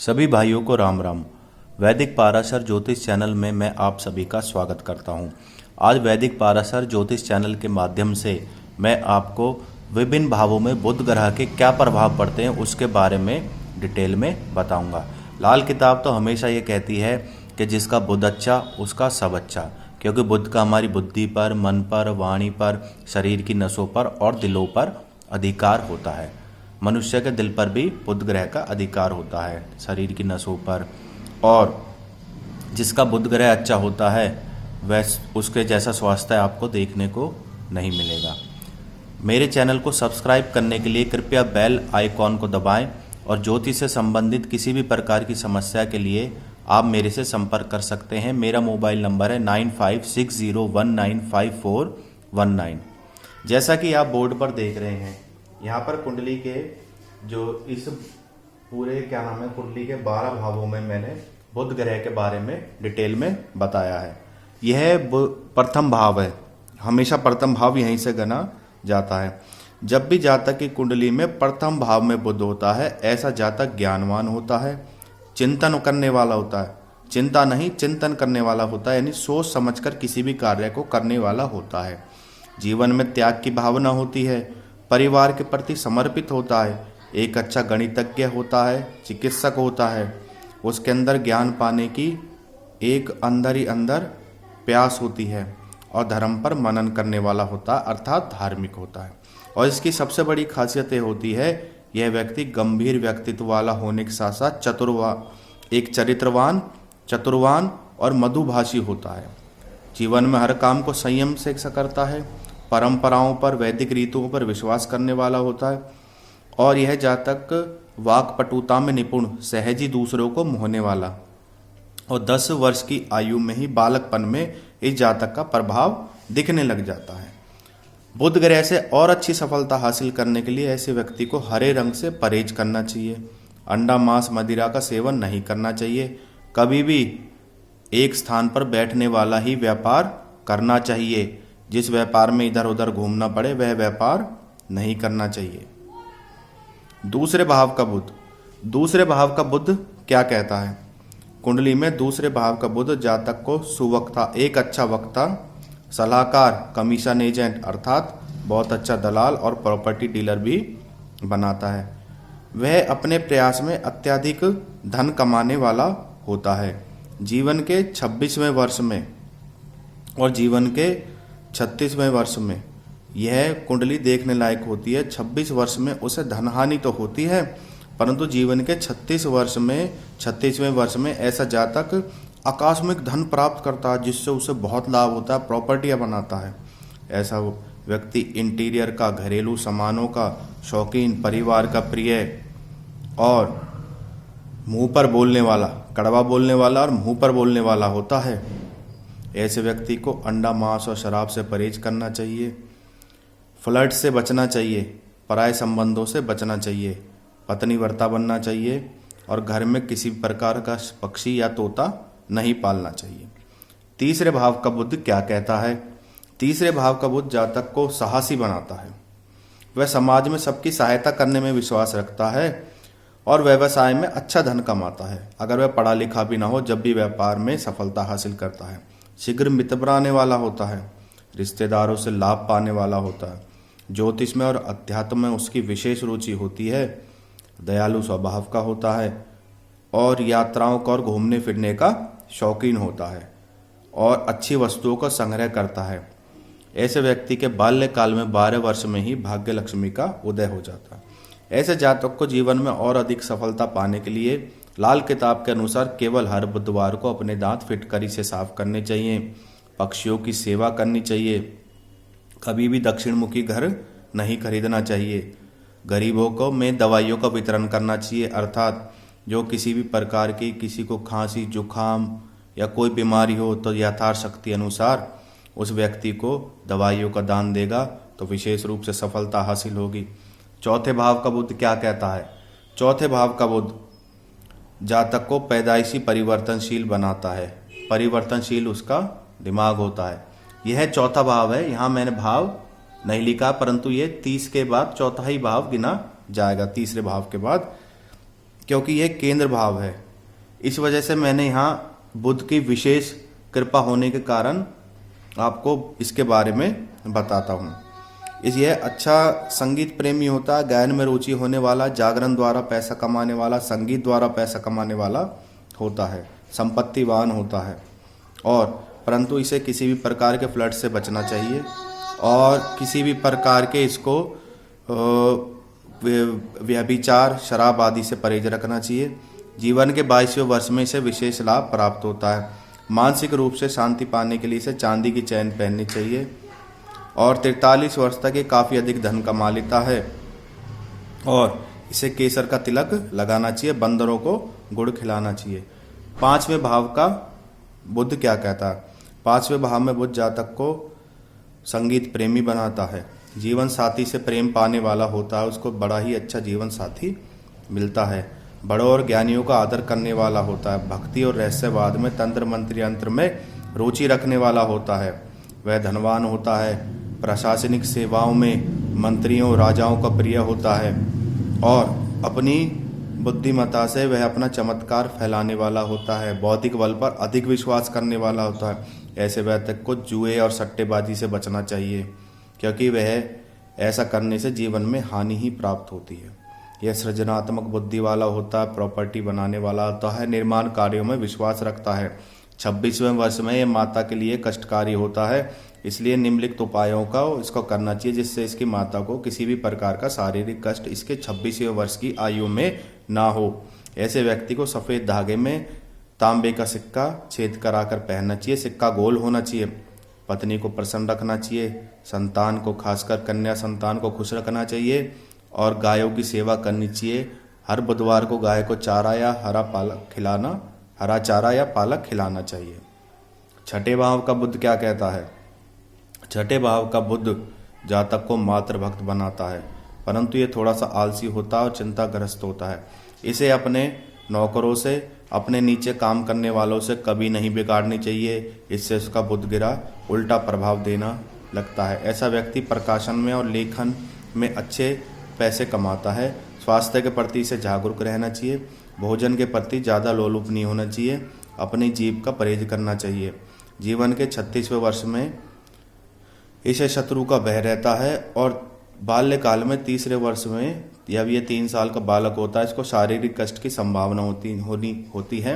सभी भाइयों को राम राम। वैदिक पाराशर ज्योतिष चैनल में मैं आप सभी का स्वागत करता हूं। आज वैदिक पाराशर ज्योतिष चैनल के माध्यम से मैं आपको विभिन्न भावों में बुध ग्रह के क्या प्रभाव पड़ते हैं उसके बारे में डिटेल में बताऊंगा। लाल किताब तो हमेशा ये कहती है कि जिसका बुध अच्छा उसका सब अच्छा, क्योंकि बुध का हमारी बुद्धि पर, मन पर, वाणी पर, शरीर की नसों पर और दिलों पर अधिकार होता है। मनुष्य के दिल पर भी बुध ग्रह का अधिकार होता है, शरीर की नसों पर। और जिसका बुध ग्रह अच्छा होता है वह उसके जैसा स्वास्थ्य आपको देखने को नहीं मिलेगा। मेरे चैनल को सब्सक्राइब करने के लिए कृपया बेल आइकॉन को दबाएं और ज्योतिष से संबंधित किसी भी प्रकार की समस्या के लिए आप मेरे से संपर्क कर सकते हैं। मेरा मोबाइल नंबर है 9560195419। जैसा कि आप बोर्ड पर देख रहे हैं, यहाँ पर कुंडली के जो इस पूरे कुंडली के 12 भावों में मैंने बुध ग्रह के बारे में डिटेल में बताया है। यह प्रथम भाव है, हमेशा प्रथम भाव यहीं से गना जाता है। जब भी जातक की कुंडली में प्रथम भाव में बुध होता है, ऐसा जातक ज्ञानवान होता है, चिंतन करने वाला होता है, चिंता नहीं चिंतन करने वाला होता है, यानी सोच समझकर किसी भी कार्य को करने वाला होता है। जीवन में त्याग की भावना होती है, परिवार के प्रति समर्पित होता है, एक अच्छा गणितज्ञ होता है, चिकित्सक होता है, उसके अंदर ज्ञान पाने की एक अंदर ही अंदर प्यास होती है और धर्म पर मनन करने वाला होता है, अर्थात धार्मिक होता है। और इसकी सबसे बड़ी खासियत ये होती है, यह व्यक्ति गंभीर व्यक्तित्व वाला होने के साथ साथ एक चतुरवान और मधुभाषी होता है। जीवन में हर काम को संयम से करता है, परंपराओं पर, वैदिक रीतों पर विश्वास करने वाला होता है। और यह जातक वाक्पटुता में निपुण, सहज ही दूसरों को मोहने वाला, और 10 वर्ष की आयु में ही बालकपन में इस जातक का प्रभाव दिखने लग जाता है। बुध ग्रह से और अच्छी सफलता हासिल करने के लिए ऐसे व्यक्ति को हरे रंग से परहेज करना चाहिए। अंडा, मांस, मदिरा का सेवन नहीं करना चाहिए। कभी भी एक स्थान पर बैठने वाला ही व्यापार करना चाहिए। जिस व्यापार में इधर उधर घूमना पड़े वह व्यापार नहीं करना चाहिए। दूसरे भाव का बुध क्या कहता है? कुंडली में दूसरे भाव का बुध जातक को सुवक्ता, एक अच्छा वक्ता, सलाहकार, कमीशन एजेंट अर्थात बहुत अच्छा दलाल और प्रॉपर्टी डीलर भी बनाता है। वह अपने प्रयास में अत्यधिक धन कमाने वाला होता है। जीवन के 26वें वर्ष में और जीवन के 36वें वर्ष में यह कुंडली देखने लायक होती है। 26 वर्ष में उसे धनहानि तो होती है, परंतु जीवन के 36वें वर्ष में ऐसा जातक आकस्मिक धन प्राप्त करता है, जिससे उसे बहुत लाभ होता है, प्रॉपर्टियां बनाता है। ऐसा व्यक्ति इंटीरियर का, घरेलू सामानों का शौकीन, परिवार का प्रिय और मुंह पर बोलने वाला, कड़वा बोलने वाला और मुंह पर बोलने वाला होता है। ऐसे व्यक्ति को अंडा, मांस और शराब से परहेज करना चाहिए। फ्लर्ट से बचना चाहिए, पराये संबंधों से बचना चाहिए, पत्नीव्रता बनना चाहिए और घर में किसी प्रकार का पक्षी या तोता नहीं पालना चाहिए। तीसरे भाव का बुध क्या कहता है? तीसरे भाव का बुध जातक को साहसी बनाता है। वह समाज में सबकी सहायता करने में विश्वास रखता है और व्यवसाय में अच्छा धन कमाता है। अगर वह पढ़ा लिखा भी ना हो, जब भी व्यापार में सफलता हासिल करता है। शीघ्र मित्र बनाने वाला होता है, रिश्तेदारों से लाभ पाने वाला होता है। ज्योतिष में और अध्यात्म में उसकी विशेष रुचि होती है। दयालु स्वभाव का होता है और यात्राओं का और घूमने फिरने का शौकीन होता है और अच्छी वस्तुओं का संग्रह करता है। ऐसे व्यक्ति के बाल्यकाल में 12 वर्ष में ही भाग्य लक्ष्मी का उदय हो जाता है। ऐसे जातक को जीवन में और अधिक सफलता पाने के लिए लाल किताब के अनुसार केवल हर बुधवार को अपने दांत फिटकरी से साफ करने चाहिए, पक्षियों की सेवा करनी चाहिए, कभी भी दक्षिण मुखी घर नहीं खरीदना चाहिए, गरीबों को में दवाइयों का वितरण करना चाहिए, अर्थात जो किसी भी प्रकार की, किसी को खांसी, जुखाम या कोई बीमारी हो तो यथाशक्ति अनुसार उस व्यक्ति को दवाइयों का दान देगा तो विशेष रूप से सफलता हासिल होगी। चौथे भाव का बुध क्या कहता है? चौथे भाव का बुध जातक को पैदाइशी परिवर्तनशील बनाता है। परिवर्तनशील उसका दिमाग होता है। यह चौथा भाव है। यहाँ मैंने भाव नहीं लिखा, परंतु ये 30 के बाद चौथा ही भाव गिना जाएगा, तीसरे भाव के बाद, क्योंकि यह केंद्र भाव है। इस वजह से मैंने यहाँ बुध की विशेष कृपा होने के कारण आपको इसके बारे में बताता हूँ। यह अच्छा संगीत प्रेमी होता है, गायन में रुचि होने वाला, जागरण द्वारा पैसा कमाने वाला, संगीत द्वारा पैसा कमाने वाला होता है, संपत्तिवान होता है। और परंतु इसे किसी भी प्रकार के फ्लड से बचना चाहिए और किसी भी प्रकार के इसको व्यभिचार, शराब आदि से परहेज रखना चाहिए। जीवन के 22वें वर्ष में इसे विशेष लाभ प्राप्त होता है। मानसिक रूप से शांति पाने के लिए इसे चांदी की चैन पहननी चाहिए और 43 वर्ष तक ये काफ़ी अधिक धन कमा लेता है। और इसे केसर का तिलक लगाना चाहिए, बंदरों को गुड़ खिलाना चाहिए। 5वें भाव का बुध क्या कहता है? 5वें भाव में बुध जातक को संगीत प्रेमी बनाता है, जीवन साथी से प्रेम पाने वाला होता है, उसको बड़ा ही अच्छा जीवन साथी मिलता है, बड़ों और ज्ञानियों का आदर करने वाला होता है, भक्ति और रहस्यवाद में, तंत्र मंत्र यंत्र में रुचि रखने वाला होता है, वह धनवान होता है, प्रशासनिक सेवाओं में मंत्रियों राजाओं का प्रिय होता है और अपनी बुद्धिमत्ता से वह अपना चमत्कार फैलाने वाला होता है, बौद्धिक बल पर अधिक विश्वास करने वाला होता है। ऐसे व्यक्ति को जुए और सट्टेबाजी से बचना चाहिए क्योंकि वह ऐसा करने से जीवन में हानि ही प्राप्त होती है। यह सृजनात्मक बुद्धि वाला होता है, प्रॉपर्टी बनाने वाला होता है, निर्माण कार्यों में विश्वास रखता है। 26वें वर्ष में यह माता के लिए कष्टकारी होता है, इसलिए निम्नलिखित उपायों का इसको करना चाहिए जिससे इसकी माता को किसी भी प्रकार का शारीरिक कष्ट इसके 26वें वर्ष की आयु में ना हो। ऐसे व्यक्ति को सफ़ेद धागे में तांबे का सिक्का छेद कराकर पहनना चाहिए, सिक्का गोल होना चाहिए, पत्नी को प्रसन्न रखना चाहिए, संतान को खासकर कन्या संतान को खुश रखना चाहिए और गायों की सेवा करनी चाहिए। हर बुधवार को गाय को चारा या हरा चारा या पालक खिलाना चाहिए। छठे भाव का बुध क्या कहता है? छठे भाव का बुध जातक को मातृभक्त बनाता है, परंतु ये थोड़ा सा आलसी होता है और चिंताग्रस्त होता है। इसे अपने नौकरों से, अपने नीचे काम करने वालों से कभी नहीं बिगाड़नी चाहिए, इससे उसका बुध गिरा उल्टा प्रभाव देना लगता है। ऐसा व्यक्ति प्रकाशन में और लेखन में अच्छे पैसे कमाता है। स्वास्थ्य के प्रति इसे जागरूक रहना चाहिए, भोजन के प्रति ज़्यादा लोलुप नहीं होना चाहिए, अपनी जीभ का परहेज करना चाहिए। जीवन के 36वें वर्ष में इसे शत्रु का भय रहता है और बाल्यकाल में 3रे वर्ष में जब ये 3 साल का बालक होता है इसको शारीरिक कष्ट की संभावना होती है।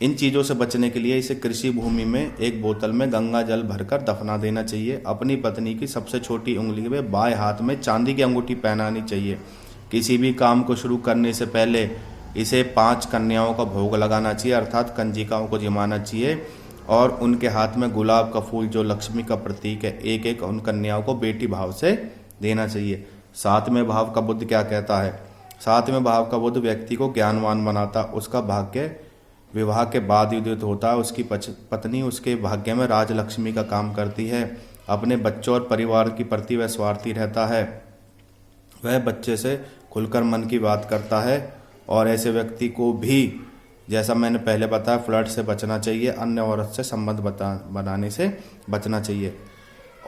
इन चीज़ों से बचने के लिए इसे कृषि भूमि में एक बोतल में गंगा जल भरकर दफना देना चाहिए। अपनी पत्नी की सबसे छोटी उंगली में बाएं हाथ में चांदी की अंगूठी पहनानी चाहिए। किसी भी काम को शुरू करने से पहले इसे 5 कन्याओं का भोग लगाना चाहिए अर्थात कंजिकाओं को जिमाना चाहिए और उनके हाथ में गुलाब का फूल जो लक्ष्मी का प्रतीक है एक एक उन कन्याओं को बेटी भाव से देना चाहिए। 7वें भाव का बुध क्या कहता है? 7वें भाव का बुध व्यक्ति को ज्ञानवान बनाता, उसका भाग्य विवाह के बाद उदित होता है, उसकी पत्नी उसके भाग्य में राजलक्ष्मी का काम करती है। अपने बच्चों और परिवार की प्रति वह स्वार्थी रहता है, वह बच्चे से खुलकर मन की बात करता है और ऐसे व्यक्ति को भी जैसा मैंने पहले बताया फ्लर्ट से बचना चाहिए, अन्य औरत से संबंध बनाने से बचना चाहिए।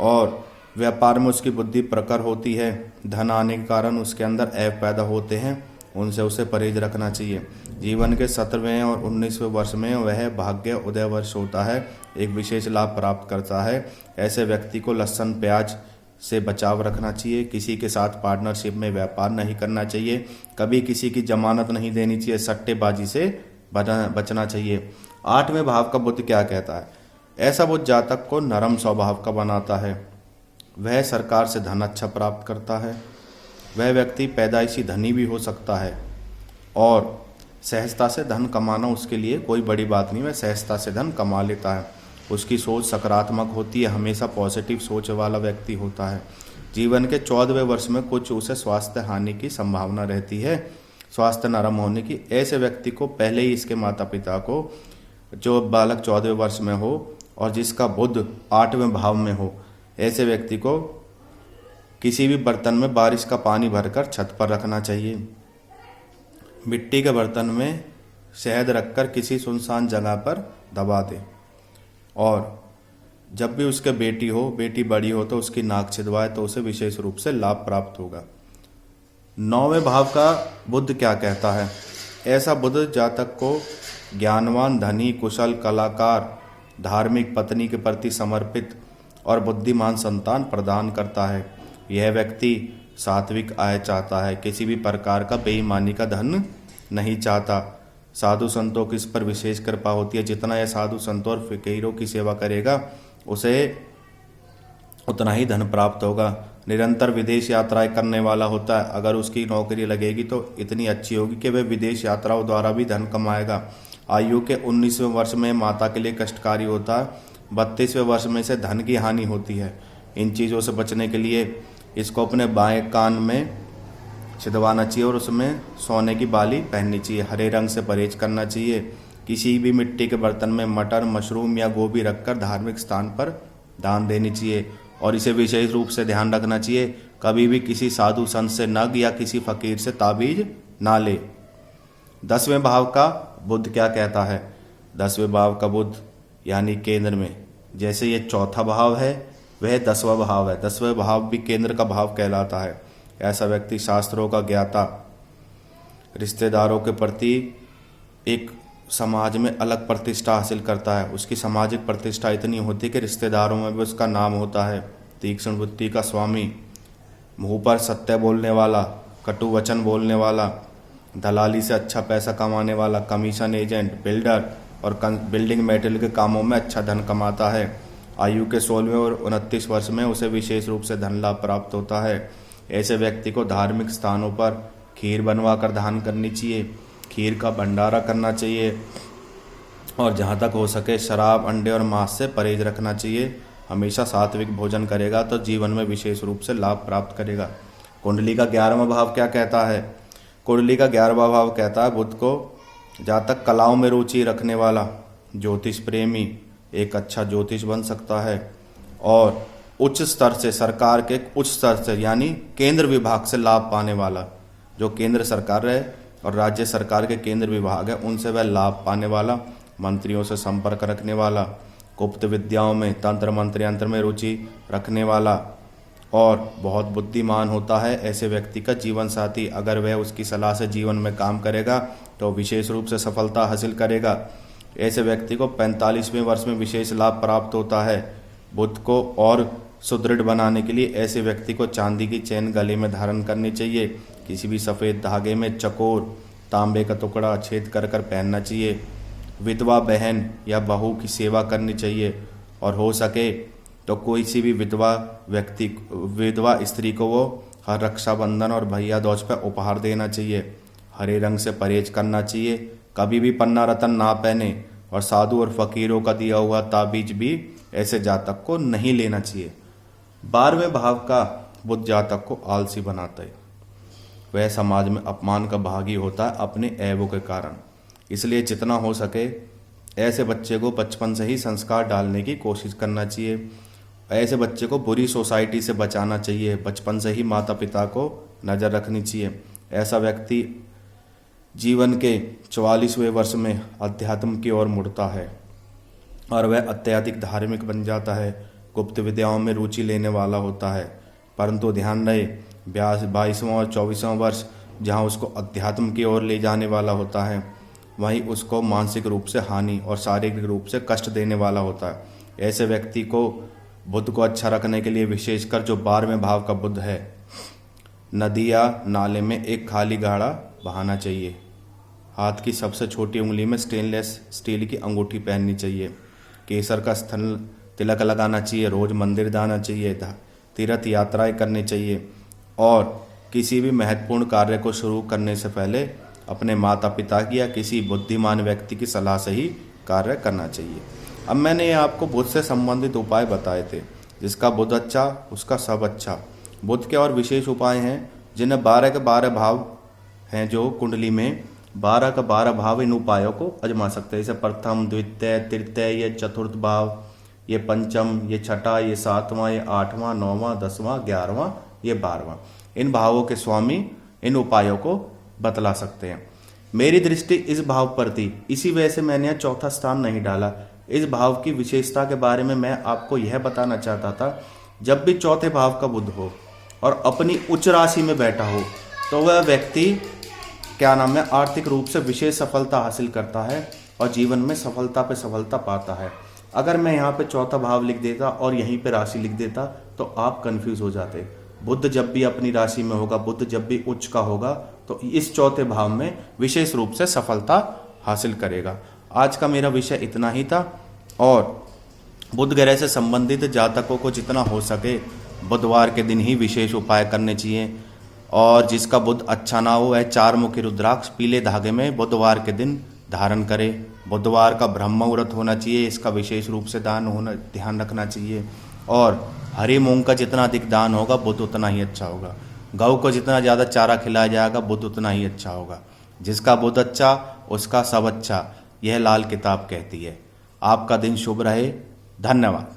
और व्यापार में उसकी बुद्धि प्रखर होती है, धन आने के कारण उसके अंदर ऐब पैदा होते हैं, उनसे उसे परहेज रखना चाहिए। जीवन के 17वें और 19वें वर्ष में वह भाग्य उदय वर्ष होता है, एक विशेष लाभ प्राप्त करता है। ऐसे व्यक्ति को लहसुन प्याज से बचाव रखना चाहिए, किसी के साथ पार्टनरशिप में व्यापार नहीं करना चाहिए, कभी किसी की जमानत नहीं देनी चाहिए, सट्टेबाजी से बचना चाहिए। 8वें भाव का बुध क्या कहता है? ऐसा बुध जातक को नरम स्वभाव का बनाता है, वह सरकार से धन अच्छा प्राप्त करता है, वह व्यक्ति पैदाइशी धनी भी हो सकता है और सहजता से धन कमाना उसके लिए कोई बड़ी बात नहीं, वह सहजता से धन कमा लेता है। उसकी सोच सकारात्मक होती है, हमेशा पॉजिटिव सोच वाला व्यक्ति होता है। जीवन के 14वें वर्ष में कुछ उसे स्वास्थ्य हानि की संभावना रहती है, स्वास्थ्य नरम होने की। ऐसे व्यक्ति को पहले ही इसके माता पिता को जो बालक 14वें वर्ष में हो और जिसका बुध 8वें भाव में हो, ऐसे व्यक्ति को किसी भी बर्तन में बारिश का पानी भरकर छत पर रखना चाहिए। मिट्टी के बर्तन में शहद रखकर किसी सुनसान जगह पर दबा दे और जब भी उसके बेटी बड़ी हो तो उसकी नाक छिदवाए तो उसे विशेष रूप से लाभ प्राप्त होगा। 9वें भाव का बुध क्या कहता है? ऐसा बुध जातक को ज्ञानवान, धनी, कुशल, कलाकार, धार्मिक, पत्नी के प्रति समर्पित और बुद्धिमान संतान प्रदान करता है। यह व्यक्ति सात्विक आय चाहता है, किसी भी प्रकार का बेईमानी का धन नहीं चाहता। साधु संतों की इस पर विशेष कृपा होती है। जितना यह साधु संतों और फकीरों की सेवा करेगा उसे उतना ही धन प्राप्त होगा। निरंतर विदेश यात्राएं करने वाला होता है। अगर उसकी नौकरी लगेगी तो इतनी अच्छी होगी कि वह विदेश यात्राओं द्वारा भी धन कमाएगा। आयु के 19वें वर्ष में माता के लिए कष्टकारी होता है। 32वें वर्ष में से धन की हानि होती है। इन चीज़ों से बचने के लिए इसको अपने बाएं कान में छिदवाना चाहिए और उसमें सोने की बाली पहननी चाहिए। हरे रंग से परहेज करना चाहिए। किसी भी मिट्टी के बर्तन में मटर, मशरूम या गोभी रखकर धार्मिक स्थान पर दान देनी चाहिए और इसे विशेष रूप से ध्यान रखना चाहिए कभी भी किसी साधु संत से नग या किसी फकीर से ताबीज ना ले। 10वें भाव का बुध क्या कहता है? 10वें भाव का बुध यानी केंद्र में, जैसे ये चौथा भाव है वह 10वां भाव है। 10वें भाव भी केंद्र का भाव कहलाता है। ऐसा व्यक्ति शास्त्रों का ज्ञाता, रिश्तेदारों के प्रति एक समाज में अलग प्रतिष्ठा हासिल करता है। उसकी सामाजिक प्रतिष्ठा इतनी होती है कि रिश्तेदारों में भी उसका नाम होता है। तीक्ष्ण बुद्धि का स्वामी, मुंह पर सत्य बोलने वाला, कटु वचन बोलने वाला, दलाली से अच्छा पैसा कमाने वाला, कमीशन एजेंट, बिल्डर और बिल्डिंग मेटेरियल के कामों में अच्छा धन कमाता है। आयु के 16वें और 29 वर्ष में उसे विशेष रूप से धन लाभ प्राप्त होता है। ऐसे व्यक्ति को धार्मिक स्थानों पर खीर बनवा कर दान करनी चाहिए। खीर का भंडारा करना चाहिए और जहाँ तक हो सके शराब, अंडे और मांस से परहेज रखना चाहिए। हमेशा सात्विक भोजन करेगा तो जीवन में विशेष रूप से लाभ प्राप्त करेगा। कुंडली का 11वां भाव क्या कहता है? कुंडली का 11वां भाव कहता है बुध को जातक कलाओं में रुचि रखने वाला, ज्योतिष प्रेमी, एक अच्छा ज्योतिष बन सकता है और उच्च स्तर से, सरकार के उच्च स्तर से यानी केंद्र विभाग से लाभ पाने वाला। जो केंद्र सरकार है और राज्य सरकार के केंद्र विभाग है उनसे वह लाभ पाने वाला, मंत्रियों से संपर्क रखने वाला, गुप्त विद्याओं में, तंत्र मंत्र यंत्र में रुचि रखने वाला और बहुत बुद्धिमान होता है। ऐसे व्यक्ति का जीवन साथी अगर वह उसकी सलाह से जीवन में काम करेगा तो विशेष रूप से सफलता हासिल करेगा। ऐसे व्यक्ति को 45वें वर्ष में विशेष लाभ प्राप्त होता है। बुध को और सुदृढ़ बनाने के लिए ऐसे व्यक्ति को चांदी की चैन गले में धारण करनी चाहिए। किसी भी सफ़ेद धागे में चकोर तांबे का टुकड़ा छेद कर कर पहनना चाहिए। विधवा बहन या बहू की सेवा करनी चाहिए और हो सके तो कोई सी भी विधवा स्त्री को वो हर रक्षाबंधन और भैया दूज पर उपहार देना चाहिए। हरे रंग से परहेज करना चाहिए। कभी भी पन्ना रतन ना पहने और साधु और फकीरों का दिया हुआ ताबीज भी ऐसे जातक को नहीं लेना चाहिए। 12वें भाव का बुध जातक को आलसी बनाता है। वह समाज में अपमान का भागी होता है अपने ऐबों के कारण। इसलिए जितना हो सके ऐसे बच्चे को बचपन से ही संस्कार डालने की कोशिश करना चाहिए। ऐसे बच्चे को बुरी सोसाइटी से बचाना चाहिए। बचपन से ही माता पिता को नज़र रखनी चाहिए। ऐसा व्यक्ति जीवन के 44वें वर्ष में अध्यात्म की ओर मुड़ता है और वह अत्यधिक धार्मिक बन जाता है। गुप्त विद्याओं में रुचि लेने वाला होता है। परंतु ध्यान रहे 22वां और 24वां वर्ष जहाँ उसको अध्यात्म की ओर ले जाने वाला होता है वहीं उसको मानसिक रूप से हानि और शारीरिक रूप से कष्ट देने वाला होता है। ऐसे व्यक्ति को बुध को अच्छा रखने के लिए विशेषकर जो 12वें भाव का बुध है, नदी या नाले में एक खाली घड़ा बहाना चाहिए। हाथ की सबसे छोटी उंगली में स्टेनलेस स्टील की अंगूठी पहननी चाहिए। केसर का स्थल तिलक लगाना चाहिए। रोज मंदिर जाना चाहिए। तीर्थ यात्राएं करनी चाहिए और किसी भी महत्वपूर्ण कार्य को शुरू करने से पहले अपने माता पिता की या किसी बुद्धिमान व्यक्ति की सलाह से ही कार्य करना चाहिए। अब मैंने आपको बुध से संबंधित उपाय बताए थे। जिसका बुध अच्छा उसका सब अच्छा। बुध के और विशेष उपाय हैं जिन्हें 12 के 12 भाव हैं जो कुंडली में 12 का 12 भाव इन उपायों को आजमा सकते हैं। जैसे प्रथम, द्वितीय, तृतीय, ये चतुर्थ भाव, ये पंचम, ये छठा, ये 7वां, ये 8वां, 9वां, 10वां, 11वां, ये 12वां। इन भावों के स्वामी इन उपायों को बतला सकते हैं। मेरी दृष्टि इस भाव पर थी, इसी वजह से मैंने यहाँ चौथा स्थान नहीं डाला। इस भाव की विशेषता के बारे में मैं आपको यह बताना चाहता था, जब भी चौथे भाव का बुध हो और अपनी उच्च राशि में बैठा हो तो वह व्यक्ति क्या नाम है, आर्थिक रूप से विशेष सफलता हासिल करता है और जीवन में सफलता पे सफलता पाता है। अगर मैं यहाँ पे चौथा भाव लिख देता और यहीं पे राशि लिख देता तो आप कंफ्यूज हो जाते। बुध जब भी अपनी राशि में होगा, बुध जब भी उच्च का होगा, तो इस चौथे भाव में विशेष रूप से सफलता हासिल करेगा। आज का मेरा विषय इतना ही था। और बुध ग्रह से संबंधित जातकों को जितना हो सके बुधवार के दिन ही विशेष उपाय करने चाहिए। और जिसका बुध अच्छा ना हो वह 4 मुखी रुद्राक्ष पीले धागे में बुधवार के दिन धारण करे। बुधवार का ब्रह्म मुहूर्त होना चाहिए, इसका विशेष रूप से ध्यान रखना चाहिए। और हरी मूंग का जितना अधिक दान होगा बुध उतना ही अच्छा होगा। गौ को जितना ज़्यादा चारा खिलाया जाएगा बुध उतना ही अच्छा होगा। जिसका बुध अच्छा उसका सब अच्छा, यह लाल किताब कहती है। आपका दिन शुभ रहे। धन्यवाद।